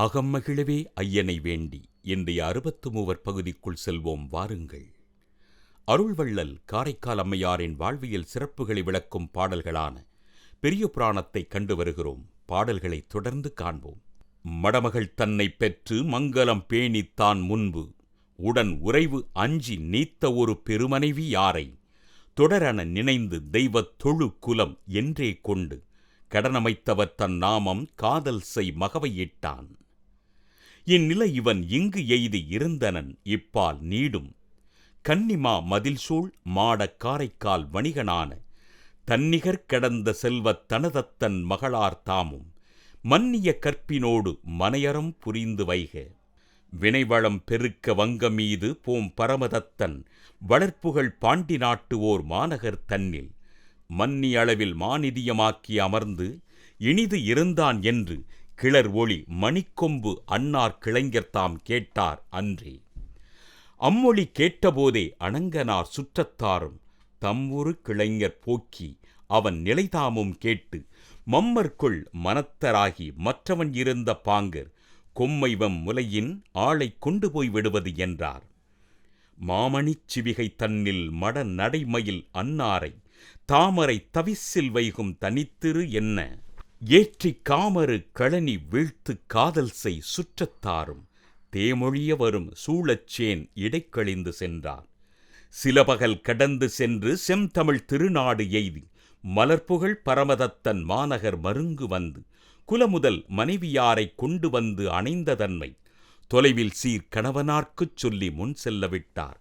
அகம்மகிழவே ஐயனை வேண்டி இன்றைய 63 பகுதிக்குள் செல்வோம் வாருங்கள். அருள்வள்ளல் காரைக்கால் அம்மையாரின் வாழ்வியல் சிறப்புகளை விளக்கும் பாடல்களான பெரிய புராணத்தை கண்டு வருகிறோம். பாடல்களை தொடர்ந்து காண்போம். மடமகள் தன்னை பெற்று மங்கலம் பேணித்தான் முன்பு உடன் உறைவு அஞ்சி நீத்த ஒரு பெருமனைவி யாரை தொடரென நினைந்து தெய்வத் தொழு குலம் என்றே கொண்டு கடனமைத்தவர் தன் நாமம் காதல் செய் மகவையிட்டான். இந்நிலை இவன் இங்கு எய்தி இருந்தனன் இப்பால் நீடும் கன்னிமா மதில்சூழ் மாடக் காரைக்கால் வணிகனான தன்னிகர் கடந்த செல்வத் தனதத்தன் மகளார் தாமும் மன்னிய கற்பினோடு மனையறம் புரிந்து வைக வினைவளம் பெருக்க வங்கமீது போம் பரமதத்தன் வளர்ப்புகள் பாண்டி நாட்டு ஓர் மாநகர் தன்னில் மன்னி அளவில் மாநிதியமாக்கி அமர்ந்து இனிது இருந்தான் என்று கிளர் ஒளி மணிக்கொம்பு அன்னார் கிளைஞர்தாம் கேட்டார் அன்றே. அம்மொழி கேட்டபோதே அணங்கனார் சுற்றத்தாரும் தம்முறு கிளைஞர் போக்கி அவன் நிலைதாமும் கேட்டு மம்மர்க்குள் மனத்தராகி மற்றவன் இருந்த பாங்கர் கொம்மைவம் முலையின் ஆளை கொண்டு போய் விடுவது என்றார். மாமணிச் சிவிகை தன்னில் மட நடைமயில் அன்னாரை தாமரை தவிசில் வைகும் தனித்திரு என்ன ஏற்றி காமரு களனி வீழ்த்து காதல் செய் சுற்றத்தாரும் தேமொழிய வரும் சூழச்சேன் இடைக்கழிந்து சென்றார். சில பகல் கடந்து சென்று செம்தமிழ் திருநாடு எய்தி மலர்புகழ் பரமதத்தன் மாநகர் மருங்கு வந்து குலமுதல் மனைவியாரை கொண்டு வந்து அணைந்ததன்மை தொலைவில் சீர் கணவனார்க்குச் சொல்லி முன் செல்ல விட்டார்.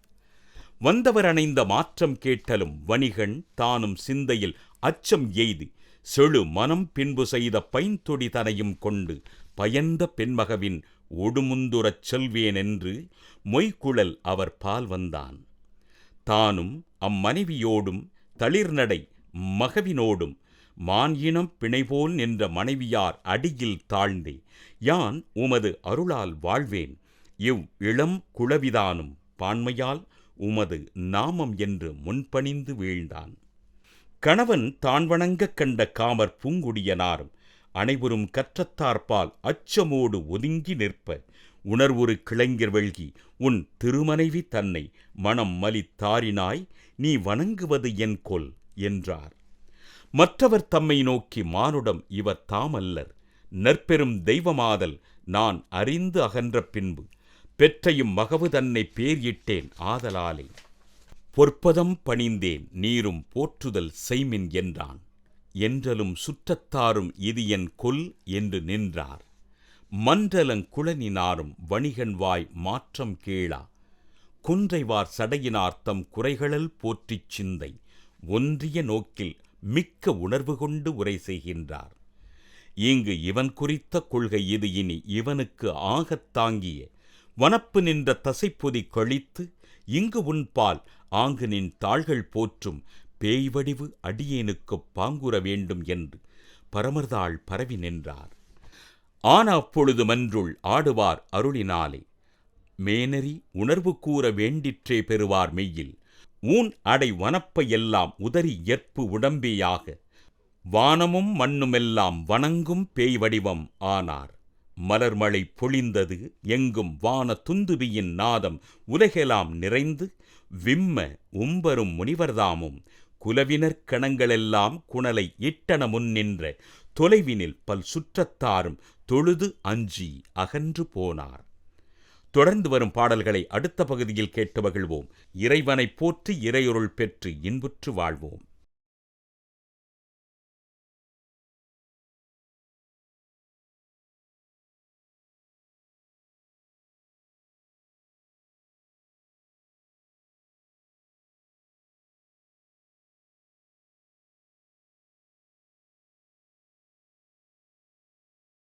வந்தவர் அணைந்த மாற்றம் கேட்டலும் வணிகன் தானும் சிந்தையில் அச்சம் எய்தி செழு மனம் பின்பு செய்த பைந்தொடி தனையும் கொண்டு பயந்த பெண்மகவின் ஒடுமுந்துரச் செல்வேன் என்று மொய்குழல் அவர் பால் வந்தான். தானும் அம்மனைவியோடும் தளிர்நடை மகவினோடும் மான் இனம் பிணைபோல் நின்ற மனைவியார் அடியில் தாழ்ந்தே யான் உமது அருளால் வாழ்வேன் இவ் இளம் குளவிதானும் பான்மையால் உமது நாமம் என்று முன்பணிந்து வீழ்ந்தான். கணவன் தான் வணங்கக் கண்ட காமர் பூங்குடியனாரும் அனைவரும் கற்றத்தார்பால் அச்சமோடு ஒதுங்கி நிற்ப உணர்வுறு கிளைஞர் வெள்கி உன் திருமனைவி தன்னை மனம் மலித்தாரினாய் நீ வணங்குவது என் கொல் என்றார். மற்றவர் தம்மை நோக்கி மானுடம் இவர் தாமல்லர் நற்பெரும் தெய்வமாதல் நான் அறிந்து அகன்ற பின்பு பெற்றையும் மகவு தன்னை பேர் இட்டேன் ஆதலாலே பொற்பதம் பணிந்தேன் நீரும் போற்றுதல் செய்மின் என்றான். என்றலும் சுற்றத்தாரும் இது என் கொல் என்று நின்றார். மன்றலங்குழனினாரும் வணிகன் வாய் மாற்றம் கேளா குன்றைவார் சடையினார் தம் குறைகளல் போற்றிச் சிந்தை ஒன்றிய நோக்கில் மிக்க உணர்வு கொண்டு உரை செய்கின்றார். இங்கு இவன் குறித்த கொள்கை இது இனி இவனுக்கு ஆகத் தாங்கிய வனப்பு நின்ற தசைப்பொதி கழித்து இங்கு உன்பால் ஆங்கு நின் தாள்கள் போற்றும் பேய்வடிவு அடியேனுக்குப் பாங்குற வேண்டும் என்று பரமர்தாள் பரவி நின்றார். ஆன அப்பொழுது மன்றுள் ஆடுவார் அருளினாலே மேனறி உணர்வு கூற வேண்டிற்றே பெறுவார் மெய்யில் ஊன் அடை வனப்பை எல்லாம் உதறி ஏற்பு உடம்பேயாக வானமும் மண்ணுமெல்லாம் வணங்கும் பேய் வடிவம் ஆனார். மலர்மழை பொழிந்தது எங்கும் வான துந்துபியின் நாதம் உலகெல்லாம் நிறைந்து விம்ம உம்பரும் முனிவர்தாமும் குலவினர் கணங்களெல்லாம் குணலை இட்டன முன்னின்ற தொலைவினில் பல் சுற்றத்தாரும் தொழுது அஞ்சி அகன்று போனார். தொடர்ந்து வரும் பாடல்களை அடுத்த பகுதியில் கேட்டு மகிழ்வோம். இறைவனை போற்றி இறையொருள் பெற்று இன்புற்று வாழ்வோம்.